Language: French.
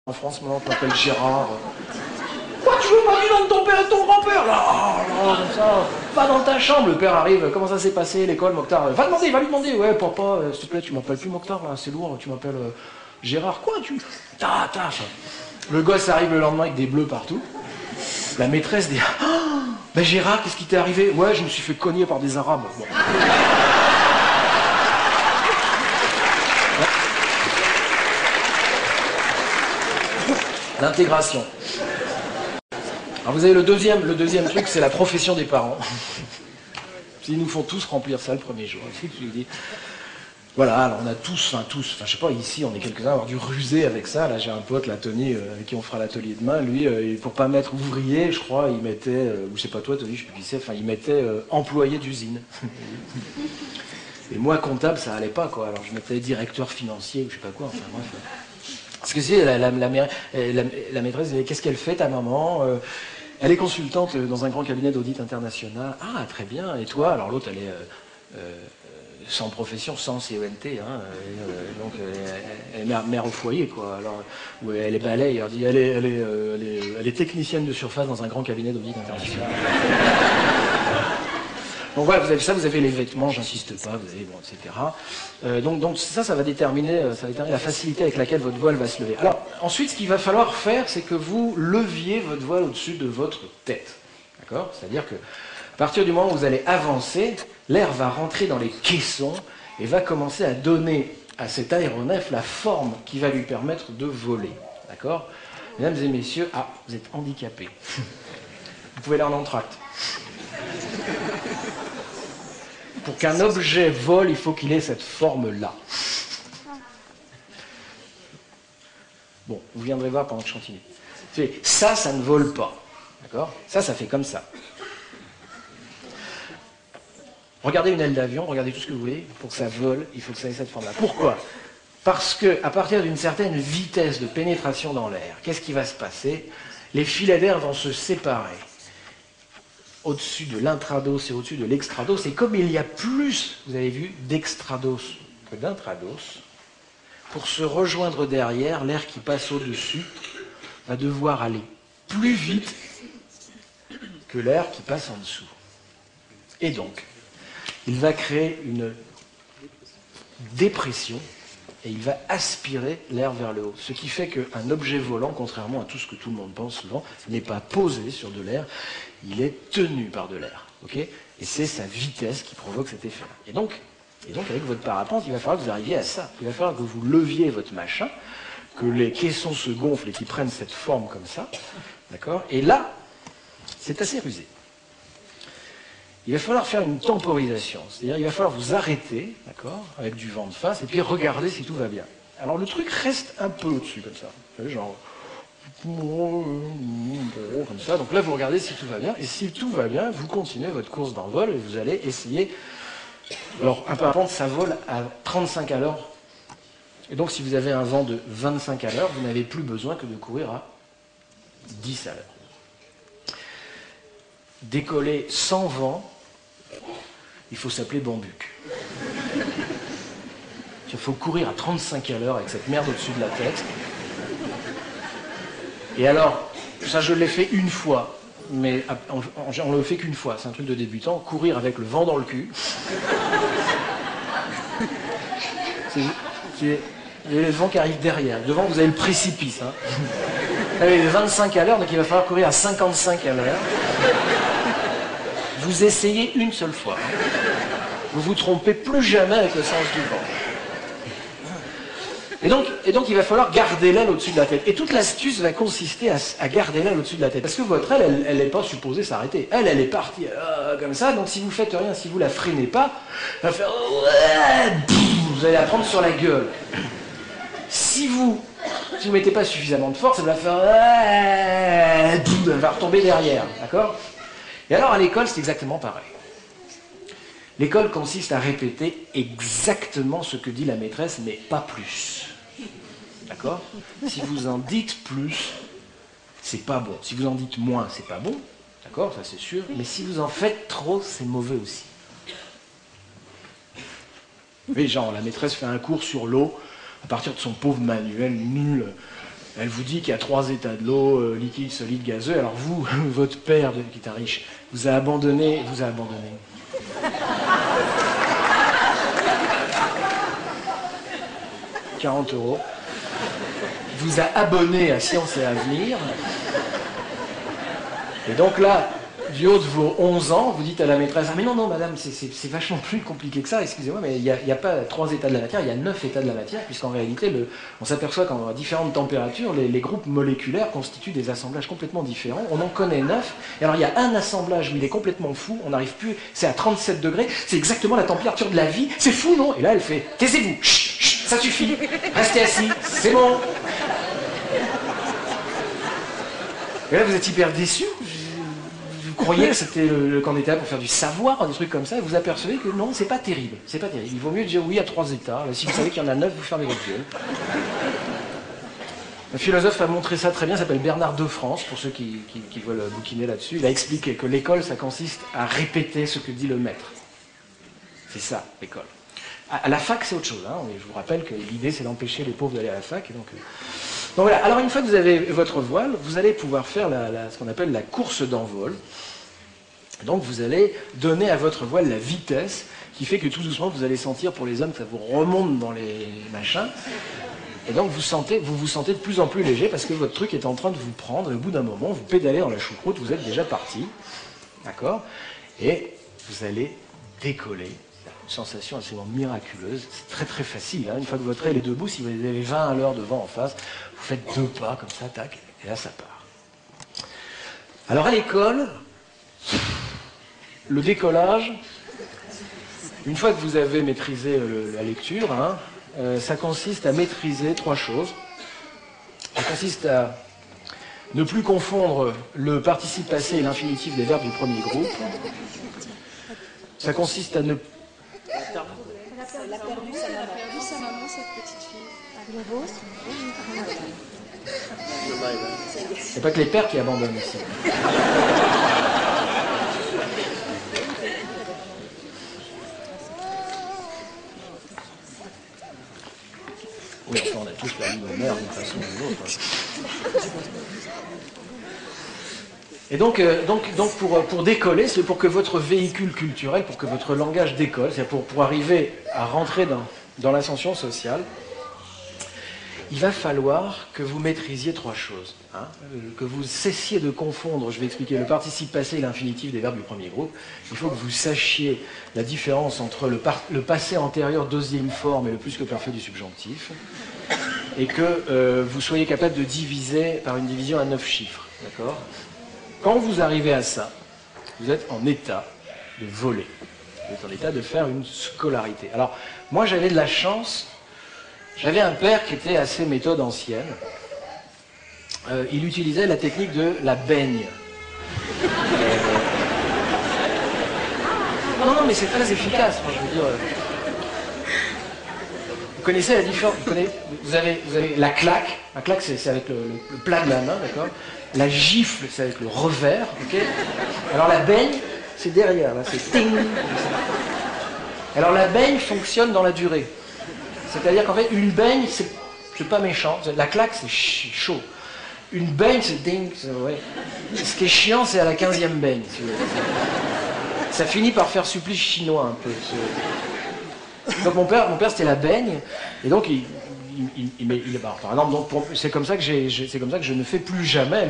En France, maintenant, on m'appelle Gérard. Quoi, tu veux pas du nom de ton père et de ton grand-père? Là, comme ça. Va dans ta chambre, le père arrive. Comment ça s'est passé, l'école, Mokhtar? Va lui demander. Ouais, papa, s'il te plaît, tu m'appelles plus Mokhtar, là, c'est lourd, tu m'appelles Gérard. Quoi, tu... Ta. Le gosse arrive le lendemain avec des bleus partout. La maîtresse dit, oh, ben Gérard, qu'est-ce qui t'est arrivé? Ouais, je me suis fait cogner par des Arabes. Bon. L'intégration. Alors vous avez le deuxième truc, c'est la profession des parents. Ils nous font tous remplir ça le premier jour. Voilà, alors on a tous, je sais pas, ici on est quelques-uns à avoir dû ruser avec ça. Là j'ai un pote, là Tony, avec qui on fera l'atelier demain. Lui, pour pas mettre ouvrier, je crois, il mettait, ou je sais pas toi Tony, je sais plus qui c'est, enfin il mettait employé d'usine. Et moi comptable, ça allait pas quoi. Alors je mettais directeur financier ou je sais pas quoi, enfin bref. Parce que c'est la maîtresse disait, qu'est-ce qu'elle fait ta maman? Elle est consultante dans un grand cabinet d'audit international. Ah, très bien. Et toi? Alors l'autre, elle est sans profession, sans CENT. Hein, donc elle est mère au foyer, quoi. Alors, elle est balai. Elle est technicienne de surface dans un grand cabinet d'audit international. Donc voilà, vous avez ça, vous avez les vêtements, j'insiste pas, vous avez, bon, etc. Donc ça va déterminer la facilité avec laquelle votre voile va se lever. Alors, ensuite, ce qu'il va falloir faire, c'est que vous leviez votre voile au-dessus de votre tête. D'accord? C'est-à-dire que, à partir du moment où vous allez avancer, l'air va rentrer dans les caissons et va commencer à donner à cet aéronef la forme qui va lui permettre de voler. D'accord? Mesdames et messieurs, vous êtes handicapés. Vous pouvez aller en entracte. Pour qu'un objet vole, il faut qu'il ait cette forme-là. Bon, vous viendrez voir pendant que je continue. Ça ne vole pas. D'accord? Ça fait comme ça. Regardez une aile d'avion, regardez tout ce que vous voulez. Pour que ça vole, il faut que ça ait cette forme-là. Pourquoi? Parce qu'à partir d'une certaine vitesse de pénétration dans l'air, qu'est-ce qui va se passer? Les filets d'air vont se séparer. Au-dessus de l'intrados et au-dessus de l'extrados, et comme il y a plus, vous avez vu, d'extrados que d'intrados, pour se rejoindre derrière, l'air qui passe au-dessus va devoir aller plus vite que l'air qui passe en dessous. Et donc, il va créer une dépression et il va aspirer l'air vers le haut. Ce qui fait qu'un objet volant, contrairement à tout ce que tout le monde pense souvent, n'est pas posé sur de l'air, il est tenu par de l'air. Okay, et c'est sa vitesse qui provoque cet effet-là. Et donc, avec votre parapente, il va falloir que vous arriviez à ça. Il va falloir que vous leviez votre machin, que les caissons se gonflent et qu'ils prennent cette forme comme ça. D'accord? Et là, c'est assez rusé. Il va falloir faire une temporisation. C'est-à-dire, il va falloir vous arrêter, d'accord, avec du vent de face, et puis regarder si tout va bien. Alors le truc reste un peu au-dessus, comme ça. Vous savez, genre... comme ça, donc là vous regardez si tout va bien, et si tout va bien, vous continuez votre course d'envol et vous allez essayer. Alors un parapente ça vole à 35 à l'heure, et donc si vous avez un vent de 25 à l'heure, vous n'avez plus besoin que de courir à 10 à l'heure. Décoller sans vent, il faut s'appeler bambuc. Il faut courir à 35 à l'heure avec cette merde au-dessus de la tête. Et alors, ça je l'ai fait une fois, mais on ne le fait qu'une fois, c'est un truc de débutant, courir avec le vent dans le cul. Vous avez le vent qui arrive derrière, devant vous avez le précipice. Hein. Vous avez 25 à l'heure, donc il va falloir courir à 55 à l'heure. Vous essayez une seule fois. Vous vous trompez plus jamais avec le sens du vent. Et donc, il va falloir garder l'aile au-dessus de la tête. Et toute l'astuce va consister à garder l'aile au-dessus de la tête. Parce que votre aile, elle n'est pas supposée s'arrêter. Elle est partie comme ça. Donc, si vous faites rien, si vous la freinez pas, elle va faire... Vous allez la prendre sur la gueule. Si vous mettez pas suffisamment de force, elle va faire... Elle va retomber derrière. D'accord? Et alors, à l'école, c'est exactement pareil. L'école consiste à répéter exactement ce que dit la maîtresse, mais pas plus. D'accord? Si vous en dites plus, c'est pas bon. Si vous en dites moins, c'est pas bon. D'accord? Ça c'est sûr. Mais si vous en faites trop, c'est mauvais aussi. Vous voyez, genre, la maîtresse fait un cours sur l'eau à partir de son pauvre manuel nul. Elle vous dit qu'il y a 3 états de l'eau, liquide, solide, gazeux. Alors vous, votre père, qui est un riche, vous a abandonné. 40 €. Vous a abonné à Science et Avenir. Et donc là, du haut de vos 11 ans, vous dites à la maîtresse, ah mais non, madame, c'est vachement plus compliqué que ça, excusez-moi, mais il n'y a pas 3 états de la matière, il y a 9 états de la matière, puisqu'en réalité, on s'aperçoit qu'à différentes températures, les groupes moléculaires constituent des assemblages complètement différents. On en connaît 9, et alors il y a un assemblage où il est complètement fou, on n'arrive plus, c'est à 37 degrés, c'est exactement la température de la vie, c'est fou, non? Et là, elle fait, taisez-vous, chut, chut, ça suffit, restez assis, c'est bon. Et là, vous êtes hyper déçus. Vous croyez que c'était qu'on était là pour faire du savoir, des trucs comme ça, et vous apercevez que non, c'est pas terrible. C'est pas terrible. Il vaut mieux dire oui à 3 états. Si vous savez qu'il y en a 9, vous fermez votre gueule. Un philosophe a montré ça très bien, il s'appelle Bernard de France, pour ceux qui veulent bouquiner là-dessus. Il a expliqué que l'école, ça consiste à répéter ce que dit le maître. C'est ça, l'école. À la fac, c'est autre chose. Hein. Je vous rappelle que l'idée, c'est d'empêcher les pauvres d'aller à la fac. Et donc voilà. Alors, une fois que vous avez votre voile, vous allez pouvoir faire ce qu'on appelle la course d'envol. Donc, vous allez donner à votre voile la vitesse qui fait que tout doucement, vous allez sentir, pour les hommes, que ça vous remonte dans les machins. Et donc, vous vous sentez de plus en plus léger parce que votre truc est en train de vous prendre. Et au bout d'un moment, vous pédalez dans la choucroute, vous êtes déjà parti. D'accord? Et vous allez décoller. Une sensation absolument miraculeuse. C'est très très facile. Hein. Une fois que votre aile est debout, si vous avez 20 à l'heure devant en face, vous faites 2 pas comme ça, tac, et là ça part. Alors à l'école, le décollage, une fois que vous avez maîtrisé la lecture, hein, ça consiste à maîtriser 3 choses. Ça consiste à ne plus confondre le participe passé et l'infinitif des verbes du premier groupe. Ça consiste à ne... Elle a perdu sa maman, cette petite fille. C'est pas que les pères qui abandonnent ici. Oui, enfin, on a tous perdu nos mères d'une façon ou d'une autre. Et donc pour décoller, c'est pour que votre véhicule culturel, pour que votre langage décolle, c'est-à-dire pour arriver à rentrer dans l'ascension sociale, il va falloir que vous maîtrisiez 3 choses. Hein, que vous cessiez de confondre, je vais expliquer, le participe passé et l'infinitif des verbes du premier groupe. Il faut que vous sachiez la différence entre le passé antérieur deuxième forme et le plus que parfait du subjonctif, et que vous soyez capable de diviser par une division à 9 chiffres. D'accord ? Quand vous arrivez à ça, vous êtes en état de voler. Vous êtes en état de faire une scolarité. Alors, moi j'avais de la chance. J'avais un père qui était assez méthode ancienne. Il utilisait la technique de la baigne. Non, mais c'est très efficace, moi, je veux dire. Vous connaissez la différence? Vous avez la claque. La claque, c'est avec le plat de la main, d'accord? La gifle, c'est avec le revers, ok? Alors la baigne, c'est derrière, là, c'est ting. Alors la baigne fonctionne dans la durée. C'est-à-dire qu'en fait, une baigne, c'est pas méchant. La claque, c'est chaud. Une baigne, c'est ding. Ouais. Ce qui est chiant, c'est à la 15e baigne. Si vous voulez. Ça finit par faire supplice chinois un peu. Donc mon père c'était la baigne. Et donc, par exemple, c'est comme ça que je ne fais plus jamais.